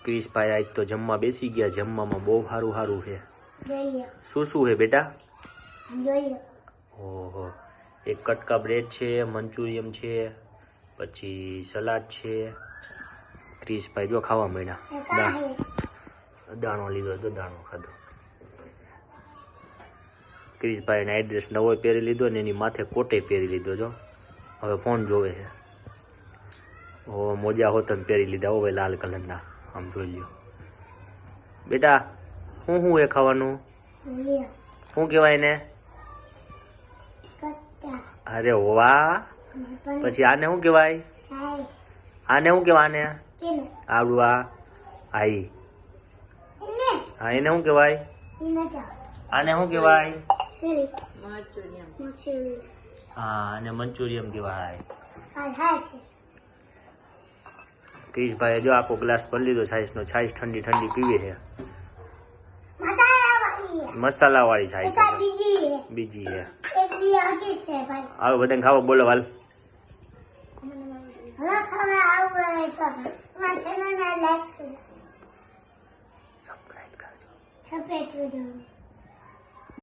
ક્રિશભાઈ આજ તો જમવા બેસી ગયા. જમવામાં બહુ સારું સારું છે. શું શું છે બેટા? ઓહો, એક કટકા બ્રેડ છે, મંચુરિયમ છે, પછી સલાડ છે. ક્રિશભાઈ જો ખાવા માંડ્યા. દાણો લીધો તો દાણો ખાધો. ક્રિશભાઈ નાઇટ ડ્રેસ નવો પહેરી લીધો ને એની માથે કોટે પહેરી લીધો. જો હવે ફોન જોવે છે. ઓ મોજા હોત પહેરી લીધા. હવે લાલ કલરના. આમ જોઈ લ્યો બેટા. શું શું એ ખાવાનું? શું કહેવાય ને? અરે વાહ. પછી આને શું કહેવાય? આને શું કહેવાય? આવડું આઈ. હા, એને શું કહેવાય? આને શું કહેવાય? હા, આને મંચુરિયમ કહેવાય. ક્રિશભાઈ જો આખો ગ્લાસ ભરી લીધો છાશનો. છાશ ઠંડી ઠંડી પીવે છે. મસાલા વાળી છાશ બીજી છે. હવે બધાને ખાવા બોલો હાલ. સબસ્ક્રાઇબ કરજો.